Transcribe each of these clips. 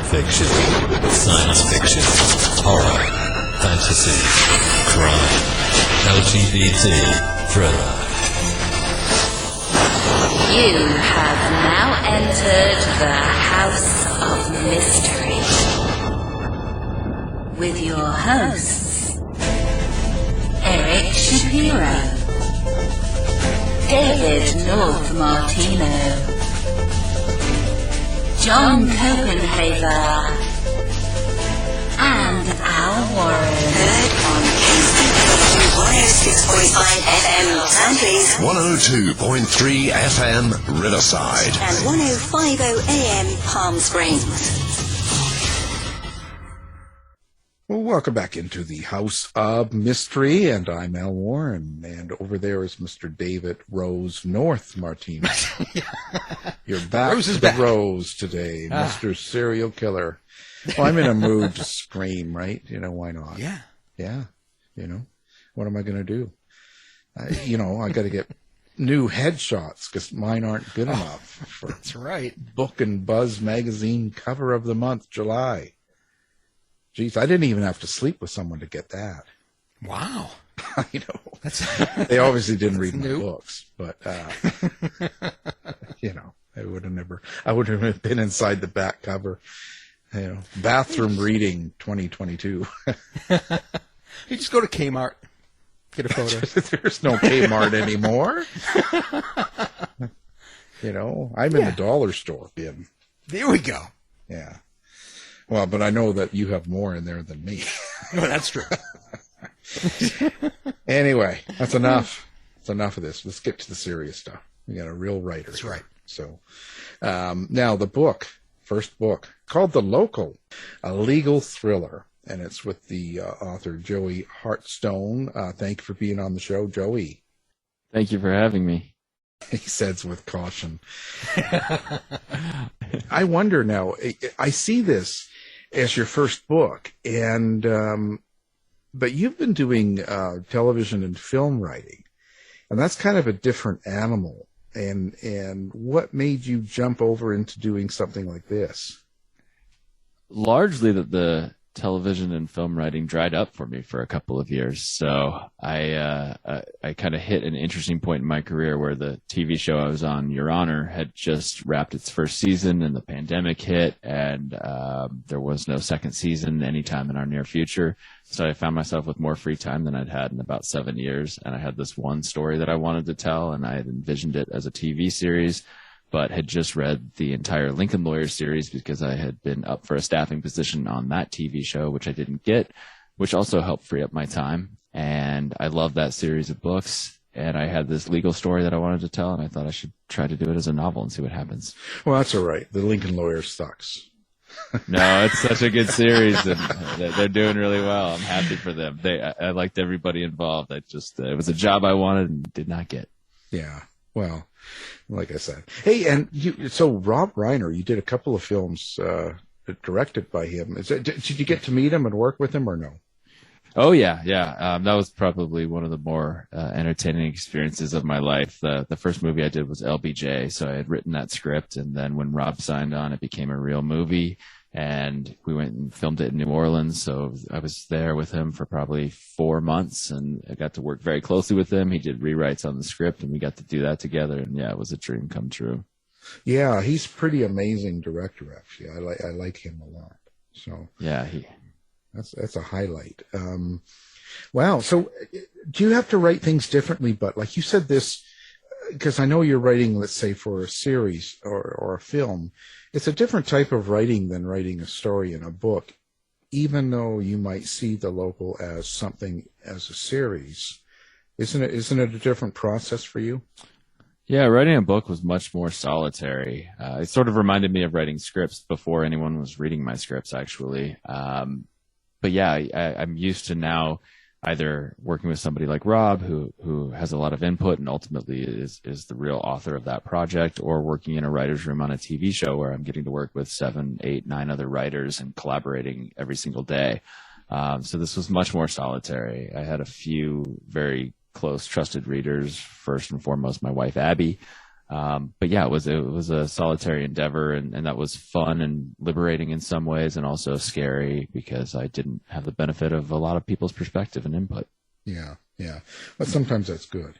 fiction, science fiction, horror, fantasy, crime, LGBT, thriller. You have now entered the House of Mystery with your hosts, Eric Shapiro, David North Martino, John Copenhaver, and Al Warren. Heard on KCPW 106.5 FM Los Angeles, 102.3 FM Riverside, and 105.0 AM Palm Springs. Well, welcome back into the House of Mystery, and I'm Al Warren, and over there is Mr. David Rose North Martino. You're back Rose is to back. the Rose today, Mr. Serial Killer. Well, I'm in a mood to scream, right? You know, why not? Yeah. Yeah. You know, what am I going to do? I got to get new headshots because mine aren't good enough for That's right. Book and Buzz magazine cover of the month, July. Jeez, I didn't even have to sleep with someone to get that. Wow. I know. That's They obviously didn't read my new. books, but I would have been inside the back cover. Bathroom reading 2022. You just go to Kmart, get a photo. There's no Kmart anymore. I'm in the dollar store bin. There we go. Yeah. Well, but I know that you have more in there than me. No, that's true. Anyway, that's enough. That's enough of this. Let's get to the serious stuff. We got a real writer. That's here. right. So, now the first book, called The Local, a legal thriller, and it's with the author Joey Hartstone. Thank you for being on the show, Joey. Thank you for having me. He says with caution. I wonder now, I see this as your first book, and but you've been doing television and film writing, and that's kind of a different animal. And what made you jump over into doing something like this? Largely that the television and film writing dried up for me for a couple of years. So I kind of hit an interesting point in my career where the TV show I was on, Your Honor, had just wrapped its first season and the pandemic hit, and there was no second season anytime in our near future. So I found myself with more free time than I'd had in about 7 years. And I had this one story that I wanted to tell, and I had envisioned it as a TV series, but had just read the entire Lincoln Lawyers series because I had been up for a staffing position on that TV show, which I didn't get, which also helped free up my time. And I loved that series of books. And I had this legal story that I wanted to tell, and I thought I should try to do it as a novel and see what happens. Well, that's all right. The Lincoln Lawyers sucks. No, it's such a good series, and they're doing really well. I'm happy for them. I liked everybody involved. It was a job I wanted and did not get. Yeah. Well, like I said. Hey, and so Rob Reiner, you did a couple of films directed by him. Did you get to meet him and work with him or no? Oh, yeah. That was probably one of the more entertaining experiences of my life. The first movie I did was LBJ, so I had written that script, and then when Rob signed on, it became a real movie, and we went and filmed it in New Orleans, so I was there with him for probably 4 months, and I got to work very closely with him. He did rewrites on the script, and we got to do that together, and yeah, it was a dream come true. Yeah, he's a pretty amazing director, actually. I like him a lot. So yeah, That's a highlight. Wow. So do you have to write things differently? But like you said this, because I know you're writing, let's say, for a series or a film, it's a different type of writing than writing a story in a book, even though you might see The Local as something as a series. Isn't it a different process for you? Yeah, writing a book was much more solitary. It sort of reminded me of writing scripts before anyone was reading my scripts, actually. But yeah, I'm used to now either working with somebody like Rob, who has a lot of input and ultimately is the real author of that project, or working in a writer's room on a TV show where I'm getting to work with 7, 8, 9 other writers and collaborating every single day. So this was much more solitary. I had a few very close, trusted readers, first and foremost my wife, Abby, But yeah, it was a solitary endeavor, and that was fun and liberating in some ways, and also scary because I didn't have the benefit of a lot of people's perspective and input. Yeah. But sometimes that's good.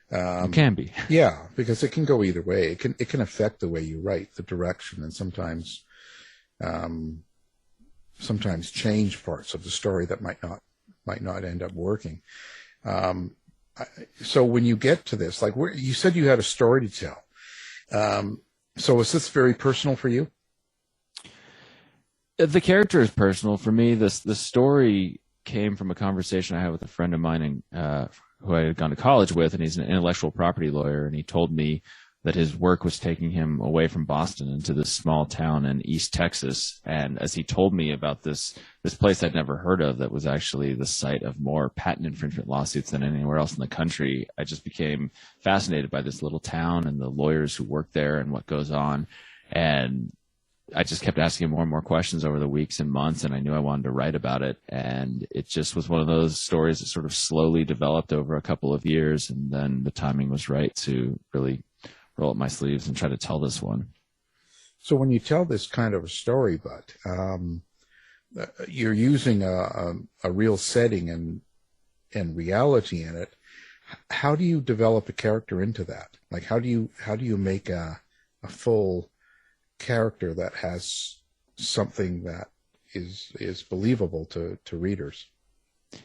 It can be. Yeah, because it can go either way. It can affect the way you write, the direction, and sometimes change parts of the story that might not end up working. So when you get to this, like you said, you had a story to tell. So is this very personal for you? The character is personal for me. The story came from a conversation I had with a friend of mine who I had gone to college with, and he's an intellectual property lawyer, and he told me that his work was taking him away from Boston into this small town in East Texas. And as he told me about this place I'd never heard of that was actually the site of more patent infringement lawsuits than anywhere else in the country, I just became fascinated by this little town and the lawyers who work there and what goes on. And I just kept asking him more and more questions over the weeks and months, and I knew I wanted to write about it. And it just was one of those stories that sort of slowly developed over a couple of years, and then the timing was right to really roll up my sleeves and try to tell this one. So when you tell this kind of a story, but you're using a real setting and reality in it. How do you develop a character into that? Like how do you make a full character that has something that is believable to readers?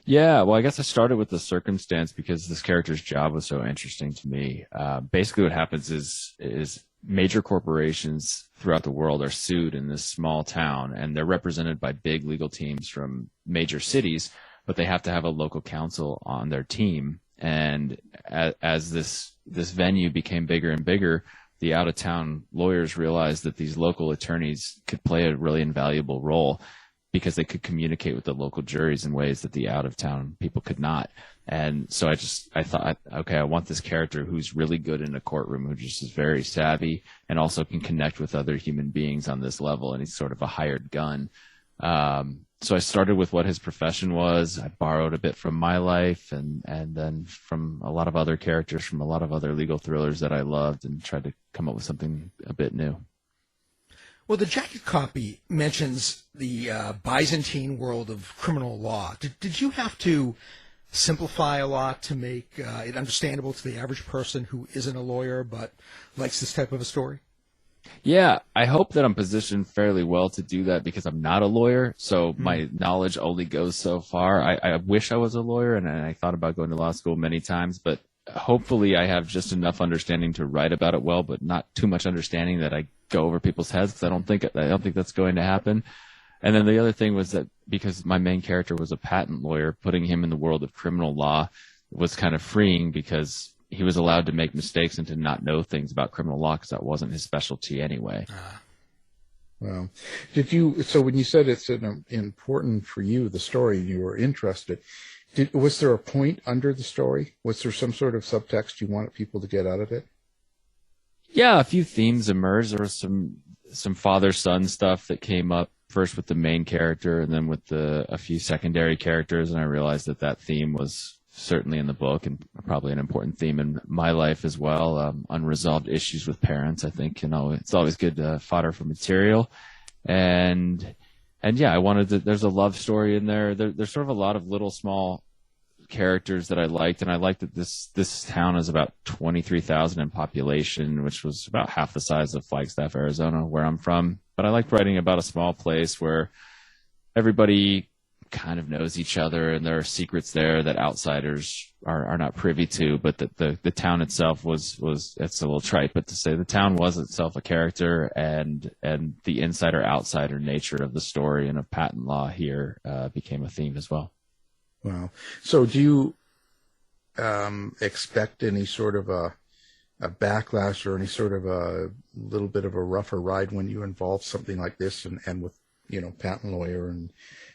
Yeah, well, I guess I started with the circumstance because this character's job was so interesting to me. Basically, what happens is major corporations throughout the world are sued in this small town, and they're represented by big legal teams from major cities, but they have to have a local counsel on their team. And as this venue became bigger and bigger, the out-of-town lawyers realized that these local attorneys could play a really invaluable role because they could communicate with the local juries in ways that the out-of-town people could not. And so I thought, okay, I want this character who's really good in a courtroom, who just is very savvy and also can connect with other human beings on this level, and he's sort of a hired gun. So I started with what his profession was. I borrowed a bit from my life and then from a lot of other characters from a lot of other legal thrillers that I loved, and tried to come up with something a bit new. Well, the jacket copy mentions the Byzantine world of criminal law. Did you have to simplify a lot to make it understandable to the average person who isn't a lawyer but likes this type of a story? Yeah, I hope that I'm positioned fairly well to do that because I'm not a lawyer, so my knowledge only goes so far. I wish I was a lawyer, and I thought about going to law school many times, but hopefully I have just enough understanding to write about it well, but not too much understanding that I go over people's heads, because I don't think that's going to happen. And then the other thing was that because my main character was a patent lawyer, putting him in the world of criminal law was kind of freeing because he was allowed to make mistakes and to not know things about criminal law because that wasn't his specialty anyway. Well, so when you said it's important for you, the story, you were interested, was there a point under the story? Was there some sort of subtext you wanted people to get out of it? Yeah, a few themes emerged. There was some father-son stuff that came up, first with the main character and then with a few secondary characters, and I realized that theme was certainly in the book and probably an important theme in my life as well. Unresolved issues with parents, I think, it's always good fodder for material. And yeah, I wanted to, there's a love story in there. There's sort of a lot of little small characters that I liked, and I liked that this town is about 23,000 in population, which was about half the size of Flagstaff, Arizona, where I'm from. But I liked writing about a small place where everybody kind of knows each other, and there are secrets there that outsiders are not privy to, but that the town itself was it's a little trite, but to say the town was itself a character, and the insider-outsider nature of the story and of patent law here became a theme as well. Wow. So do you expect any sort of a backlash or any sort of a little bit of a rougher ride when you involve something like this and with, patent lawyer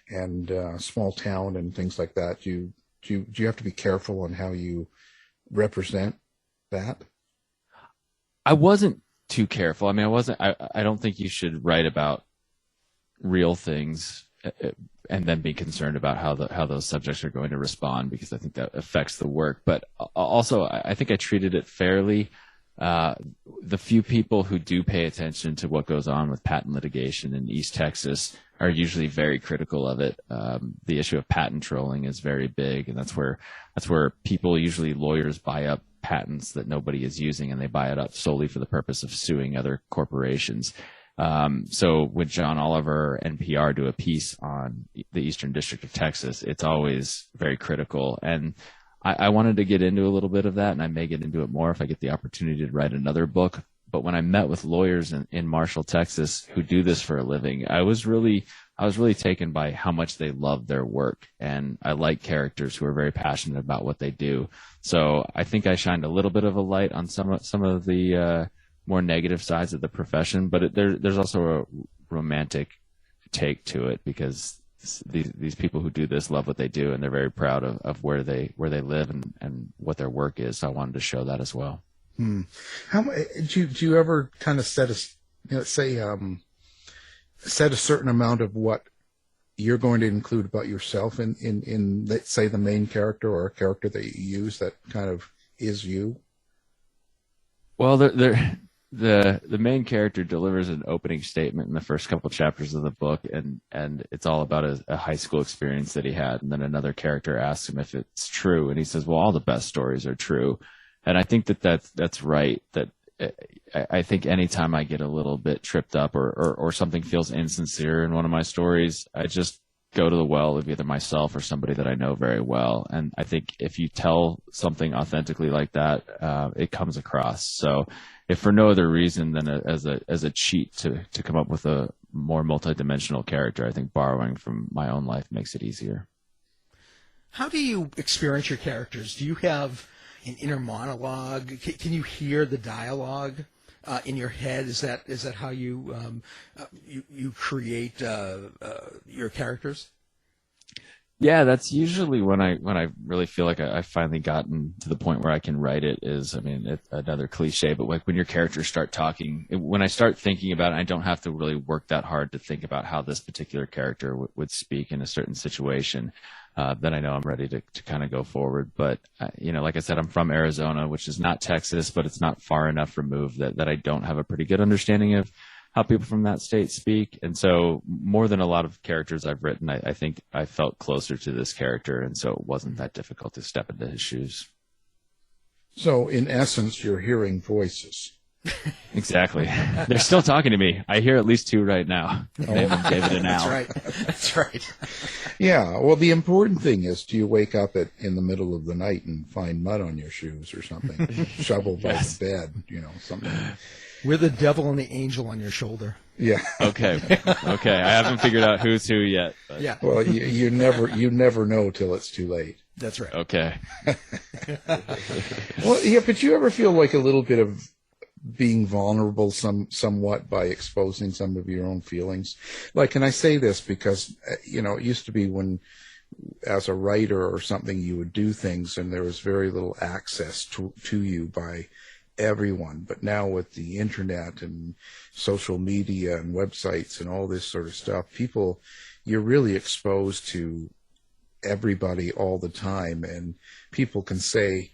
and small town and things like that? Do you have to be careful on how you represent that? I wasn't too careful. I mean, I don't think you should write about real things and then be concerned about how those subjects are going to respond, because I think that affects the work. But also, I think I treated it fairly. The few people who do pay attention to what goes on with patent litigation in East Texas are usually very critical of it. The issue of patent trolling is very big, and that's where people, usually lawyers, buy up patents that nobody is using, and they buy it up solely for the purpose of suing other corporations. So when John Oliver and NPR do a piece on the Eastern District of Texas, it's always very critical. And I wanted to get into a little bit of that, and I may get into it more if I get the opportunity to write another book. But when I met with lawyers in Marshall, Texas, who do this for a living, I was really taken by how much they love their work. And I like characters who are very passionate about what they do. So I think I shined a little bit of a light on some of the more negative sides of the profession, but there's also a romantic take to it, because these people who do this love what they do, and they're very proud of where they live and what their work is. So I wanted to show that as well. How do you ever kind of set a certain amount of what you're going to include about yourself in let's say the main character, or a character that you use that kind of is you? Well, the main character delivers an opening statement in the first couple chapters of the book, and it's all about a high school experience that he had. And then another character asks him if it's true, and he says, well, all the best stories are true. And I think that's right. That I think anytime I get a little bit tripped up or something feels insincere in one of my stories, I just go to the well of either myself or somebody that I know very well. And I think if you tell something authentically like that, it comes across. So if for no other reason than as a cheat to come up with a more multidimensional character, I think borrowing from my own life makes it easier. How do you experience your characters? Do you have an inner monologue? Can you hear the dialogue in your head? Is that how you create your characters? Yeah, that's usually when I really feel like I finally gotten to the point where I can write it. It's another cliche, but like when your characters start talking, when I start thinking about it, I don't have to really work that hard to think about how this particular character would speak in a certain situation. Then I know I'm ready to kind of go forward. But, like I said, I'm from Arizona, which is not Texas, but it's not far enough removed that I don't have a pretty good understanding of how people from that state speak. And so more than a lot of characters I've written, I think I felt closer to this character. And so it wasn't that difficult to step into his shoes. So in essence, you're hearing voices. Exactly. They're still talking to me. I hear at least two right now. David and Al. That's right. Yeah. Well, the important thing is, do you wake up in the middle of the night and find mud on your shoes or something? Shoveled by the bed, something. With the devil and the angel on your shoulder. Yeah. Okay. I haven't figured out who's who yet. But. Yeah. Well, you never know till it's too late. That's right. Okay. Well, yeah, but you ever feel like a little bit of being vulnerable somewhat by exposing some of your own feelings? Like, and I say this because, it used to be when, as a writer or something, you would do things and there was very little access to you by everyone. But now with the internet and social media and websites and all this sort of stuff, you're really exposed to everybody all the time, and people can say,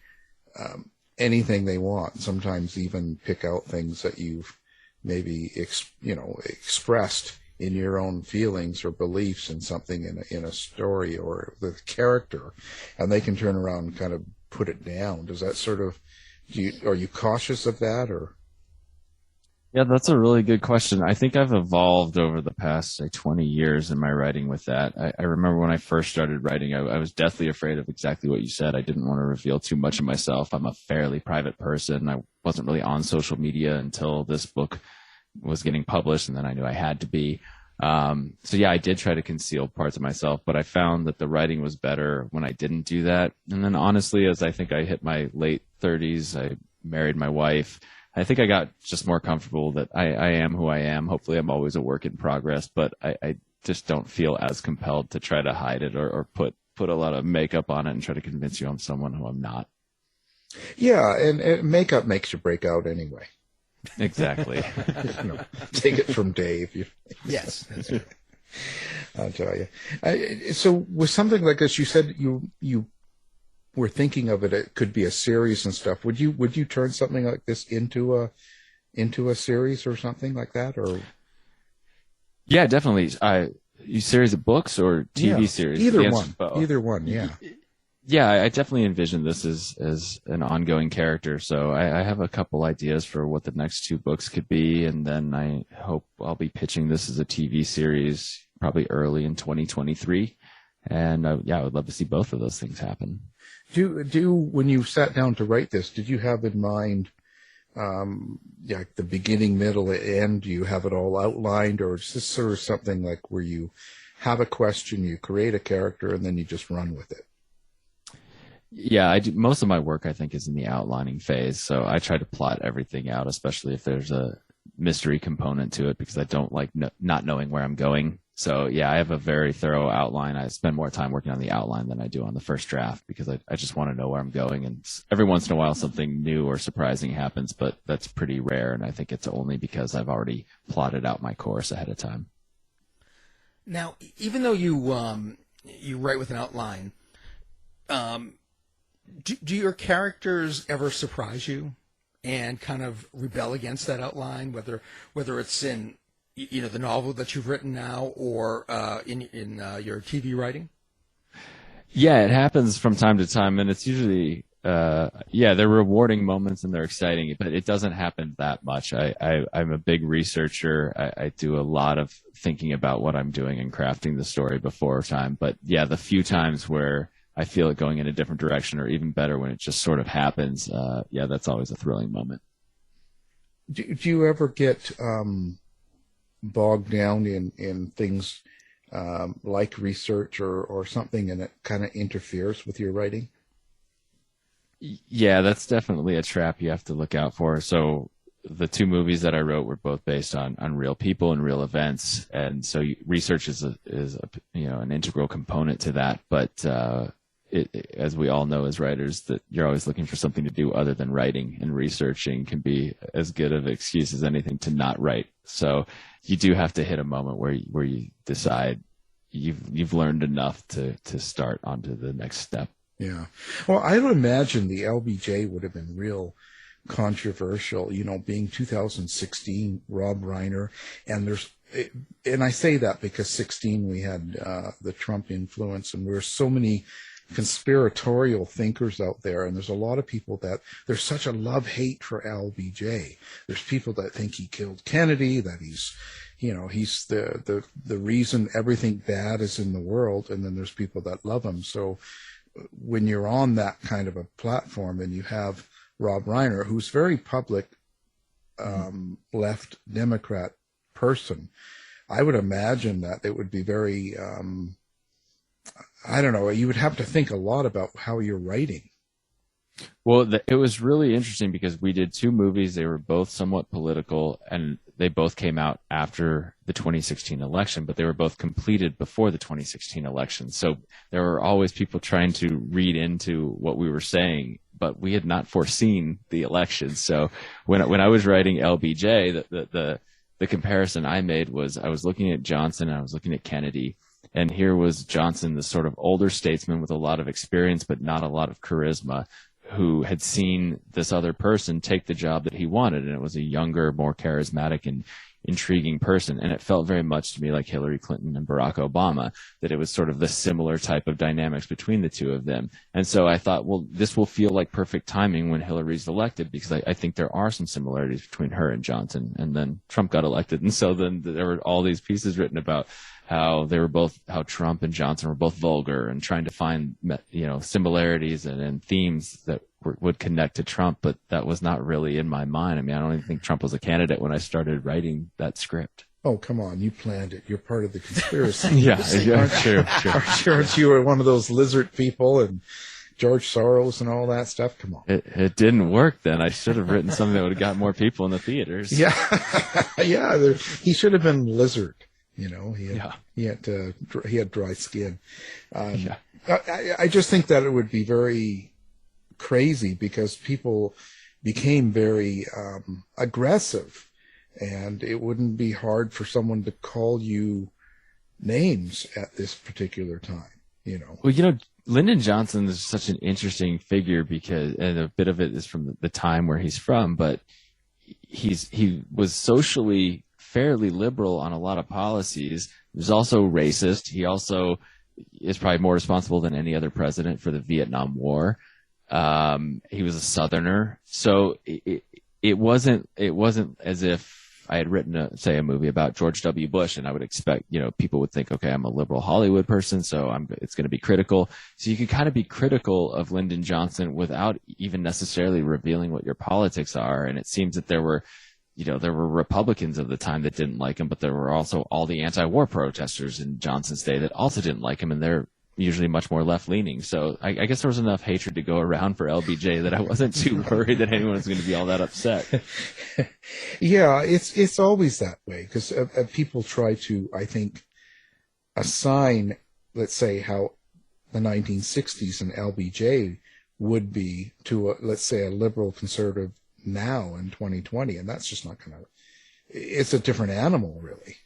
anything they want, sometimes even pick out things that you've maybe expressed in your own feelings or beliefs in something in a story or the character, and they can turn around and kind of put it down. Does that sort of, are you cautious of that, or? Yeah, that's a really good question. I think I've evolved over the past, 20 years in my writing with that. I remember when I first started writing, I was deathly afraid of exactly what you said. I didn't want to reveal too much of myself. I'm a fairly private person. I wasn't really on social media until this book was getting published, and then I knew I had to be. So yeah, I did try to conceal parts of myself, but I found that the writing was better when I didn't do that. And then honestly, as I think I hit my late 30s, I married my wife. I think I got just more comfortable that I am who I am. Hopefully I'm always a work in progress, but I just don't feel as compelled to try to hide it or put a lot of makeup on it and try to convince you I'm someone who I'm not. Yeah, and makeup makes you break out anyway. Exactly. Take it from Dave. Yes, that's right. I'll tell you. So with something like this, you said you we're thinking of it, it could be a series and stuff. Would you turn something like this into a series or something like that? Or Yeah, definitely. You series of books or TV series? Either one. Yeah. Yeah, I definitely envision this as an ongoing character. So I have a couple ideas for what the next two books could be, and then I hope I'll be pitching this as a TV series probably early in 2023. And I would love to see both of those things happen. When you sat down to write this, did you have in mind like the beginning, middle, end? Do you have it all outlined, or is this sort of something like where you have a question, you create a character, and then you just run with it? Yeah, I do. Most of my work, I think, is in the outlining phase. So I try to plot everything out, especially if there's a mystery component to it, because I don't like not knowing where I'm going. So yeah, I have a very thorough outline. I spend more time working on the outline than I do on the first draft, because I just want to know where I'm going. And every once in a while, something new or surprising happens, but that's pretty rare. And I think it's only because I've already plotted out my course ahead of time. Now, even though you write with an outline, do your characters ever surprise you and kind of rebel against that outline, whether it's in the novel that you've written now or in your TV writing? Yeah, it happens from time to time, and it's usually they're rewarding moments and they're exciting, but it doesn't happen that much. I'm a big researcher. I do a lot of thinking about what I'm doing and crafting the story before time. But yeah, the few times where I feel it going in a different direction, or even better, when it just sort of happens, that's always a thrilling moment. Do you ever get bogged down in things like research or something, and it kind of interferes with your writing? Yeah, that's definitely a trap you have to look out for. So the two movies that I wrote were both based on real people and real events, and so research is an integral component to that. But as we all know as writers, that you're always looking for something to do other than writing, and researching can be as good of an excuse as anything to not write. So you do have to hit a moment where you decide you've learned enough to start onto the next step. Yeah. Well, I would imagine the LBJ would have been real controversial, being 2016, Rob Reiner, and I say that because 16 we had the Trump influence, and there were so many conspiratorial thinkers out there, and there's a lot of people that there's such a love-hate for LBJ. There's people that think he killed Kennedy, that he's the reason everything bad is in the world, and then there's people that love him. So when you're on that kind of a platform and you have Rob Reiner, who's very public, left Democrat person, I would imagine that it would be very, I don't know, you would have to think a lot about how you're writing. Well, it was really interesting because we did two movies. They were both somewhat political, and they both came out after the 2016 election, but they were both completed before the 2016 election. So there were always people trying to read into what we were saying, but we had not foreseen the election. So when I was writing LBJ, the comparison I made was I was looking at Johnson and I was looking at Kennedy. And here was Johnson, this sort of older statesman with a lot of experience, but not a lot of charisma, who had seen this other person take the job that he wanted. And it was a younger, more charismatic and intriguing person. And it felt very much to me like Hillary Clinton and Barack Obama, that it was sort of the similar type of dynamics between the two of them. And so I thought, well, this will feel like perfect timing when Hillary's elected, because I think there are some similarities between her and Johnson. And then Trump got elected. And so then there were all these pieces written about how Trump and Johnson were both vulgar, and trying to find, similarities and themes that would connect to Trump, but that was not really in my mind. I mean, I don't even think Trump was a candidate when I started writing that script. Oh, come on. You planned it. You're part of the conspiracy. Yeah, true. Aren't you one of those lizard people and George Soros and all that stuff? Come on. It didn't work then. I should have written something that would have got more people in the theaters. Yeah. Yeah. He should have been lizard. He had dry skin. I just think that it would be very crazy because people became very aggressive, and it wouldn't be hard for someone to call you names at this particular time. Well, Lyndon Johnson is such an interesting figure because, and a bit of it is from the time where he's from, but he was socially fairly liberal on a lot of policies. He was also racist. He also is probably more responsible than any other president for the Vietnam War. He was a Southerner, so it wasn't as if I had written a movie about George W. Bush, and I would expect, people would think, okay, I'm a liberal Hollywood person, so it's going to be critical. So you could kind of be critical of Lyndon Johnson without even necessarily revealing what your politics are. And it seems that there were Republicans of the time that didn't like him, but there were also all the anti-war protesters in Johnson's day that also didn't like him, and they're usually much more left-leaning. So I guess there was enough hatred to go around for LBJ that I wasn't too worried that anyone was going to be all that upset. Yeah, it's always that way because people try to, I think, assign, let's say, how the 1960s and LBJ would be to, let's say, a liberal conservative now in 2020, and that's just not going to. It's a different animal, really.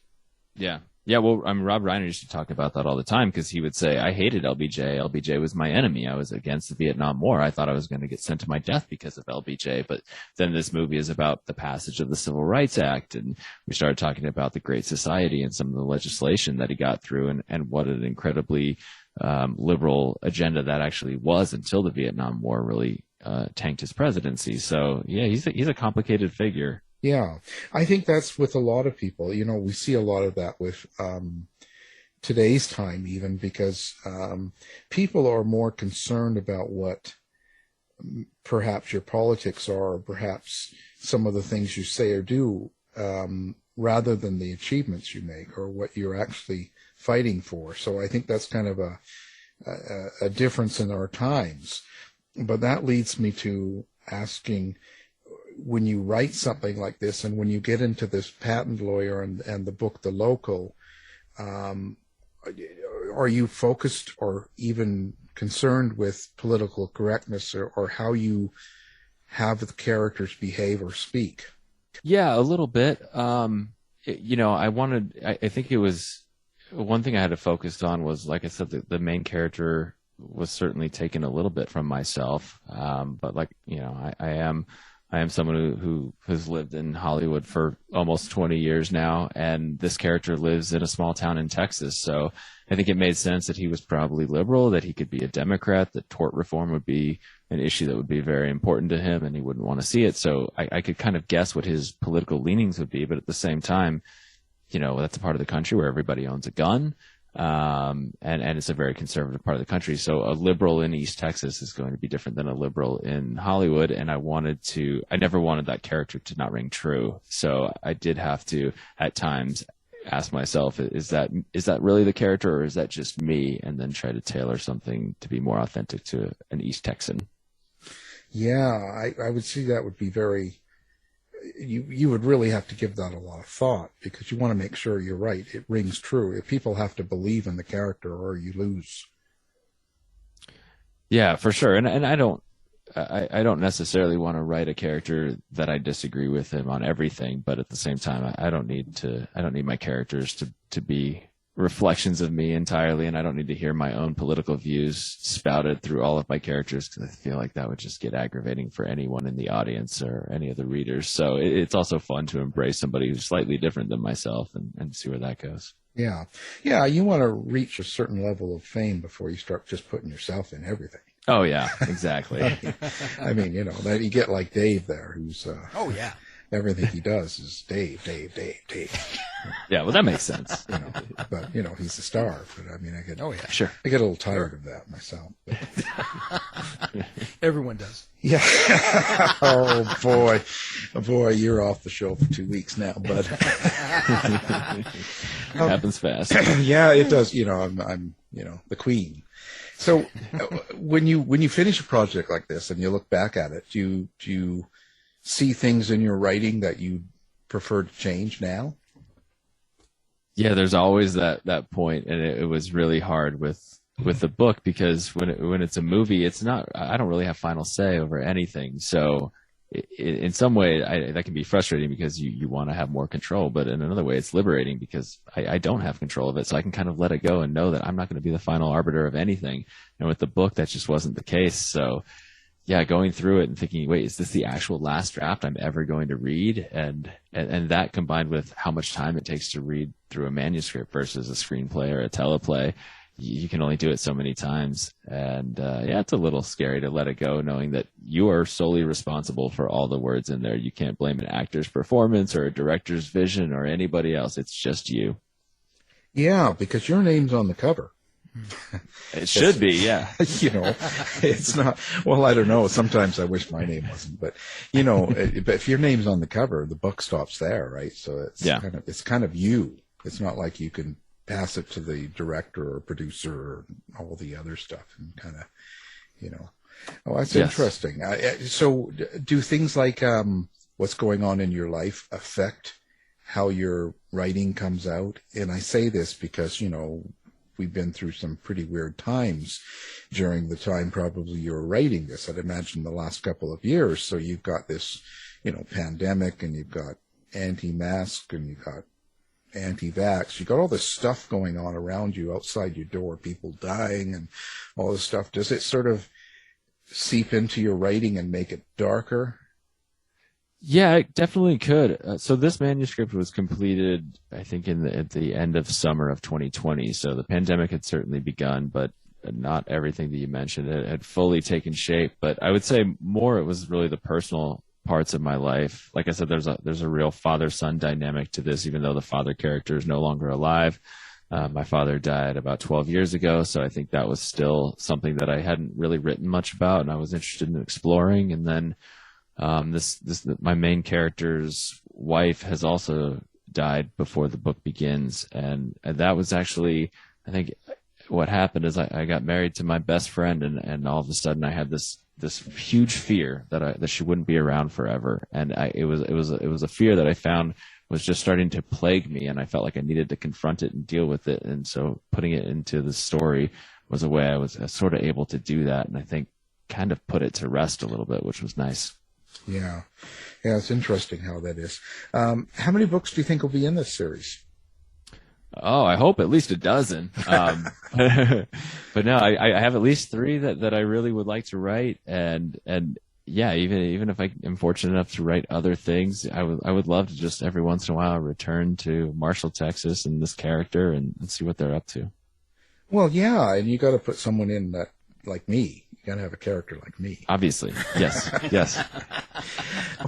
Yeah. Yeah, well, Rob Reiner used to talk about that all the time because he would say, I hated LBJ. LBJ was my enemy. I was against the Vietnam War. I thought I was going to get sent to my death because of LBJ. But then this movie is about the passage of the Civil Rights Act, and we started talking about the Great Society and some of the legislation that he got through and what an incredibly liberal agenda that actually was until the Vietnam War really tanked his presidency. So, yeah, he's a complicated figure. Yeah, I think that's with a lot of people. We see a lot of that with today's time even because people are more concerned about what perhaps your politics are or perhaps some of the things you say or do rather than the achievements you make or what you're actually fighting for. So I think that's kind of a difference in our times. But that leads me to asking, when you write something like this and when you get into this patent lawyer and the book The Local, are you focused or even concerned with political correctness or how you have the characters behave or speak? Yeah, a little bit. I think it was one thing I had to focus on was, like I said, the main character was certainly taken a little bit from myself. But I am someone who has lived in Hollywood for almost 20 years now, and this character lives in a small town in Texas. So I think it made sense that he was probably liberal, that he could be a Democrat, that tort reform would be an issue that would be very important to him, and he wouldn't want to see it. So I could kind of guess what his political leanings would be, but at the same time, that's a part of the country where everybody owns a gun. And it's a very conservative part of the country. So a liberal in East Texas is going to be different than a liberal in Hollywood. And I never wanted that character to not ring true. So I did have to, at times, ask myself, is that really the character or is that just me? And then try to tailor something to be more authentic to an East Texan. Yeah, I would see that would be very, you would really have to give that a lot of thought because you want to make sure you're right. It rings true. If people have to believe in the character or you lose. Yeah, for sure. And I don't necessarily want to write a character that I disagree with him on everything, but at the same time, I don't need my characters to be reflections of me entirely, and I don't need to hear my own political views spouted through all of my characters because I feel like that would just get aggravating for anyone in the audience or any of the readers. So it's also fun to embrace somebody who's slightly different than myself and see where that goes. Yeah. Yeah, you want to reach a certain level of fame before you start just putting yourself in everything. Oh, yeah, exactly. I mean, that you get like Dave there who's... oh, yeah. Everything he does is Dave. Yeah, well, that makes sense. But he's a star. But I mean, I get a little tired of that myself. Everyone does. Yeah. Oh boy, you're off the show for 2 weeks now, bud. It happens fast. Yeah, it does. I'm the queen. So when you finish a project like this and you look back at it, do you see things in your writing that you prefer to change now? Yeah, there's always that point, and it was really hard with the book because when it's a movie, it's not. I don't really have final say over anything. So in some way that can be frustrating because you want to have more control, but in another way it's liberating because I don't have control of it. So I can kind of let it go and know that I'm not going to be the final arbiter of anything. And with the book, that just wasn't the case. So yeah, going through it and thinking, wait, is this the actual last draft I'm ever going to read? And that combined with how much time it takes to read through a manuscript versus a screenplay or a teleplay, you can only do it so many times. And yeah, it's a little scary to let it go, knowing that you are solely responsible for all the words in there. You can't blame an actor's performance or a director's vision or anybody else. It's just you. Yeah, because your name's on the cover. It should be, yeah. It's not, well, I don't know. Sometimes I wish my name wasn't, but but if your name's on the cover, the book stops there, right? So it's kind of you. It's not like you can pass it to the director or producer or all the other stuff and kind of, Oh, that's interesting. So do things like what's going on in your life affect how your writing comes out? And I say this because, we've been through some pretty weird times during the time probably you were writing this. I'd imagine the last couple of years. So you've got this, pandemic, and you've got anti-mask, and you've got anti-vax. You've got all this stuff going on around you outside your door, people dying and all this stuff. Does it sort of seep into your writing and make it darker? Yeah, it definitely could. So this manuscript was completed, I think, at the end of summer of 2020. So the pandemic had certainly begun, but not everything that you mentioned had fully taken shape. But I would say more it was really the personal parts of my life. Like I said, there's a real father-son dynamic to this, even though the father character is no longer alive. My father died about 12 years ago, so I think that was still something that I hadn't really written much about, and I was interested in exploring. And then my main character's wife has also died before the book begins, and that was actually, I think, what happened is I got married to my best friend, and all of a sudden I had this huge fear that she wouldn't be around forever, and it was a fear that I found was just starting to plague me, and I felt like I needed to confront it and deal with it, and so putting it into the story was a way I was sort of able to do that, and I think kind of put it to rest a little bit, which was nice. Yeah, it's interesting how that is. How many books do you think will be in this series? Oh, I hope at least a dozen. But no, I have at least 3 that I really would like to write, and yeah, even if I am fortunate enough to write other things, I would love to just every once in a while return to Marshall, Texas, and this character and see what they're up to. Well, yeah, and you got to put someone in that like me. You got to have a character like me. Obviously, yes.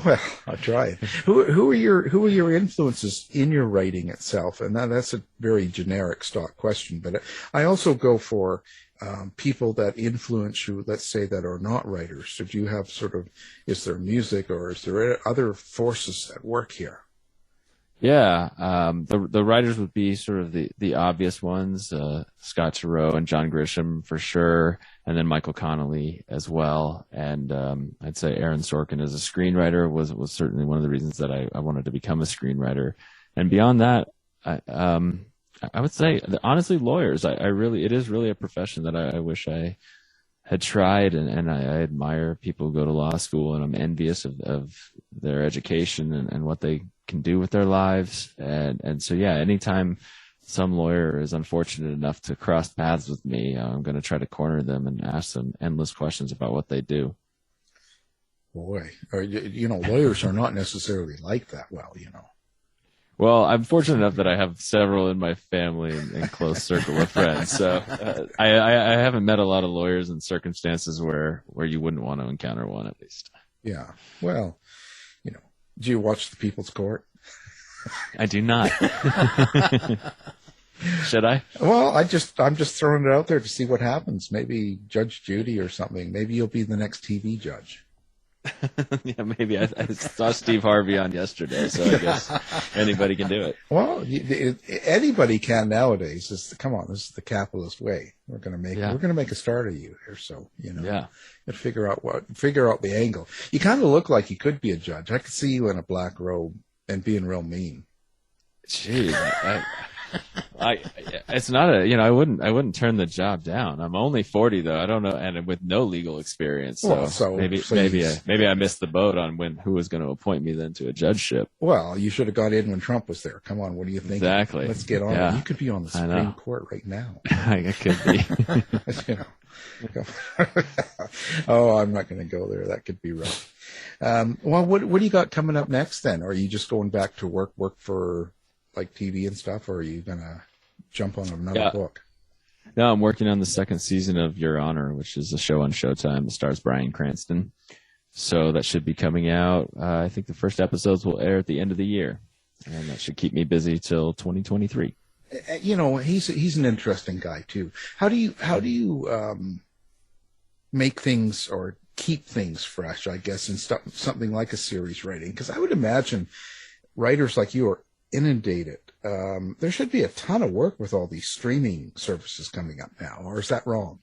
Well, I'll try it. Who are your influences in your writing itself? And that's a very generic stock question, but I also go for people that influence you, let's say, that are not writers. So do you have is there music or is there other forces at work here? Yeah, the writers would be sort of the obvious ones, Scott Turow and John Grisham for sure, and then Michael Connelly as well. And I'd say Aaron Sorkin as a screenwriter was certainly one of the reasons that I wanted to become a screenwriter. And beyond that, I would say, honestly, lawyers. It is really a profession that I wish I had tried, and I admire people who go to law school, and I'm envious of their education and what they can do with their lives. And so, yeah, anytime some lawyer is unfortunate enough to cross paths with me, I'm going to try to corner them and ask them endless questions about what they do. Boy, lawyers are not necessarily like that. Well, I'm fortunate enough that I have several in my family and close circle of friends. So I haven't met a lot of lawyers in circumstances where you wouldn't want to encounter one, at least. Yeah. Well, do you watch The People's Court? I do not. Should I? Well, I'm just throwing it out there to see what happens. Maybe Judge Judy or something. Maybe you'll be the next TV judge. Yeah, maybe. I saw Steve Harvey on yesterday, so I guess anybody can do it. Well, anybody can nowadays. Come on, this is the capitalist way. We're going to make a start of you here. So yeah, you figure out the angle. You kind of look like you could be a judge. I could see you in a black robe and being real mean. Jeez, It's not a, I wouldn't turn the job down. I'm only 40 though. I don't know, and with no legal experience. So, maybe I missed the boat on who was going to appoint me then to a judgeship. Well, you should have got in when Trump was there. Come on, what do you think? Exactly. Let's get on. Yeah. You could be on the Supreme Court right now. I could be. Oh, I'm not going to go there. That could be rough. Well, what do you got coming up next then? Or are you just going back to work for like TV and stuff, or are you going to jump on another book? No, I'm working on the second season of Your Honor, which is a show on Showtime that stars Bryan Cranston. So that should be coming out. I think the first episodes will air at the end of the year, and that should keep me busy till 2023. He's an interesting guy too. How do you make things or keep things fresh, I guess, in something like a series writing? Because I would imagine writers like you are inundated. There should be a ton of work with all these streaming services coming up now, or is that wrong?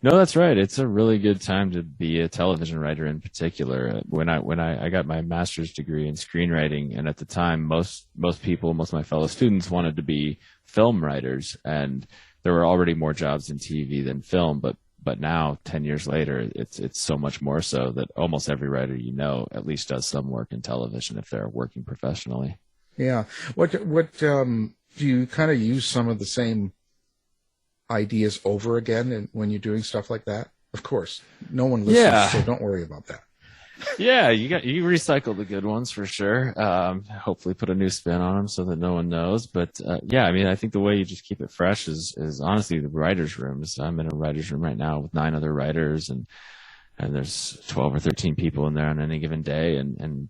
No, that's right. It's a really good time to be a television writer in particular. When I got my master's degree in screenwriting, and at the time, most of my fellow students wanted to be film writers, and there were already more jobs in TV than film, but now, 10 years later, it's so much more so that almost every writer at least does some work in television if they're working professionally. Yeah. What do you kind of use some of the same ideas over again when you're doing stuff like that? Of course, no one listens, so don't worry about that. Yeah, you recycle the good ones for sure. Hopefully put a new spin on them so that no one knows. But I think the way you just keep it fresh is honestly the writers' rooms. I'm in a writers' room right now with 9 other writers, and there's 12 or 13 people in there on any given day, and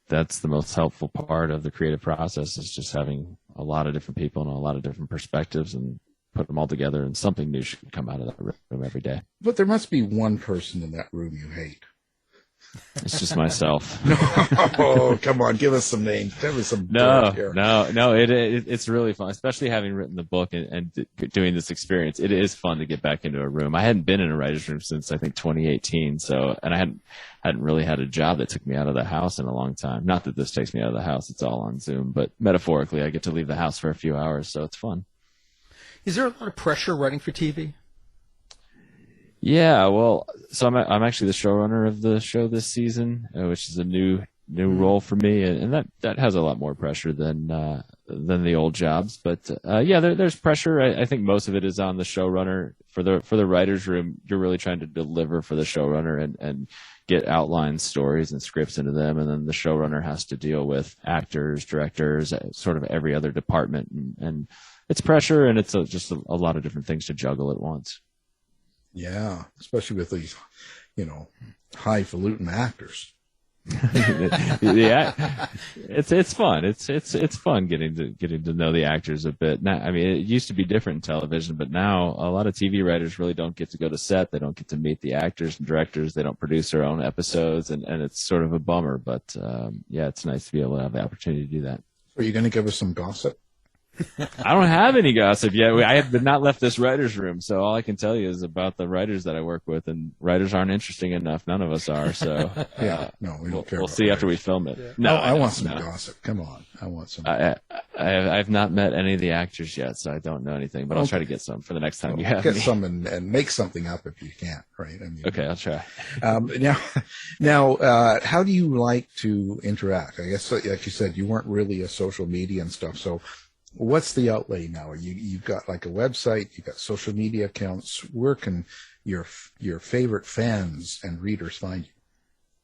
that's the most helpful part of the creative process, is just having a lot of different people and a lot of different perspectives, and put them all together, and something new should come out of that room every day. But there must be one person in that room you hate. It's just myself. Oh, come on, give us some names. Tell me some. No. It's really fun, especially having written the book and doing this experience. It is fun to get back into a room. I hadn't been in a writer's room since I think 2018. And I hadn't really had a job that took me out of the house in a long time. Not that this takes me out of the house; it's all on Zoom. But metaphorically, I get to leave the house for a few hours, so it's fun. Is there a lot of pressure writing for TV? Yeah, well, so I'm actually the showrunner of the show this season, which is a new role for me, and that has a lot more pressure than the old jobs. But there's pressure. I think most of it is on the showrunner. For the writers' room, you're really trying to deliver for the showrunner and get outline stories and scripts into them, and then the showrunner has to deal with actors, directors, sort of every other department, and it's pressure, and it's just a lot of different things to juggle at once. Yeah, especially with these, highfalutin actors. Yeah, it's fun. It's fun getting to know the actors a bit. Now, I mean, it used to be different in television, but now a lot of TV writers really don't get to go to set. They don't get to meet the actors and directors. They don't produce their own episodes, and it's sort of a bummer. But it's nice to be able to have the opportunity to do that. Are you going to give us some gossip? I don't have any gossip yet. I have not left this writer's room, so all I can tell you is about the writers that I work with, and writers aren't interesting enough. None of us are, so we don't care. We'll see after we film it. Yeah. No, I want some gossip. Come on, I want some. I've not met any of the actors yet, so I don't know anything, but I'll try to get some for the next time you have get me. Some and make something up if you can't, right? I mean, okay, I'll try. Now, how do you like to interact? I guess, like you said, you weren't really a social media and stuff, so. What's the outlay now? You've got like a website, you've got social media accounts. Where can your favorite fans and readers find you?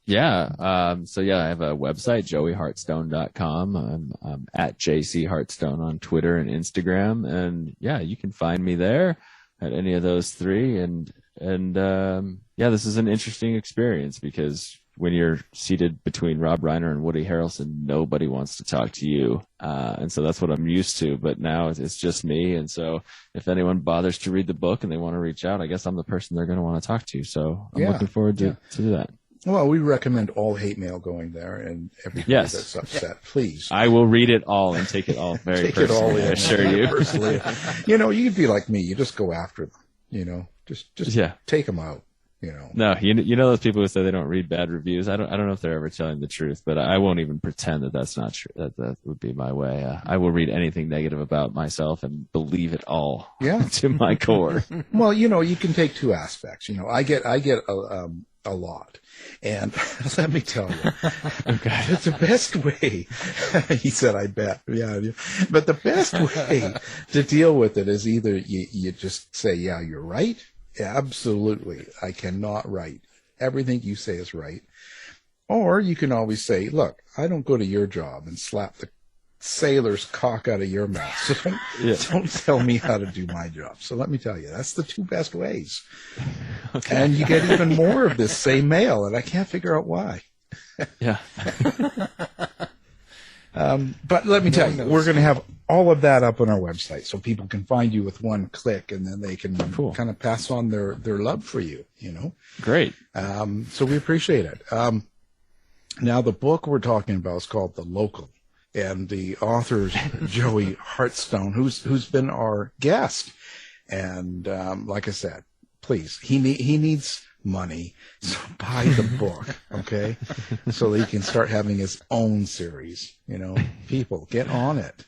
Yeah. I have a website, joeyhartstone.com. I'm at JC Hartstone on Twitter and Instagram. And you can find me there at any of those three. And this is an interesting experience because when you're seated between Rob Reiner and Woody Harrelson, nobody wants to talk to you. And so that's what I'm used to. But now it's just me. And so if anyone bothers to read the book and they want to reach out, I guess I'm the person they're going to want to talk to. So I'm looking forward to do that. Well, we recommend all hate mail going there and everybody that's upset. Please. I will read it all and take it all very take personally. It all in, I assure you. Personally. You could be like me. You just go after them. Just take them out. No, you know those people who say they don't read bad reviews. I don't know if they're ever telling the truth, but I won't even pretend that that's not true. That would be my way. I will read anything negative about myself and believe it all. Yeah. To my core. Well, you can take two aspects. I get a lot, and let me tell you, Okay. it's the best way. He said, "I bet." Yeah, but the best way to deal with it is either you just say, "Yeah, you're right." Absolutely. I cannot write. Everything you say is right. Or you can always say, look, I don't go to your job and slap the sailor's cock out of your mouth. So don't tell me how to do my job. So let me tell you, that's the two best ways. Okay. And you get even more of this same mail, and I can't figure out why. Yeah. But let me tell you, we're going to have all of that up on our website so people can find you with one click, and then they can kind of pass on their love for you, Great. So we appreciate it. Now, the book we're talking about is called The Local, and the author's Joey Hartstone, who's been our guest. And like I said, please, he needs money, so buy the book, okay? So that he can start having his own series. People, get on it.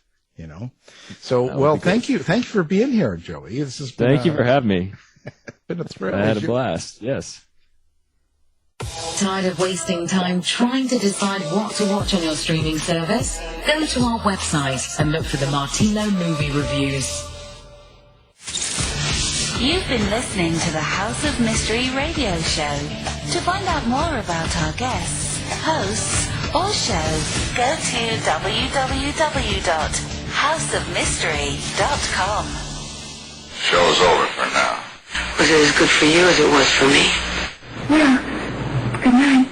So, well, thank you for being here, Joey. This has been Thank you for having me. Been a thrill. I had a blast. Yes. Tired of wasting time trying to decide what to watch on your streaming service? Go to our website and look for the Martino movie reviews. You've been listening to the House of Mystery radio show. To find out more about our guests, hosts, or show, go to www.houseofmystery.com. Show's over for now. Was it as good for you as it was for me? Yeah. Good night.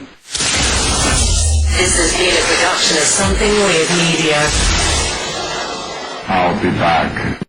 This has been a production of Something Weird Media. I'll be back.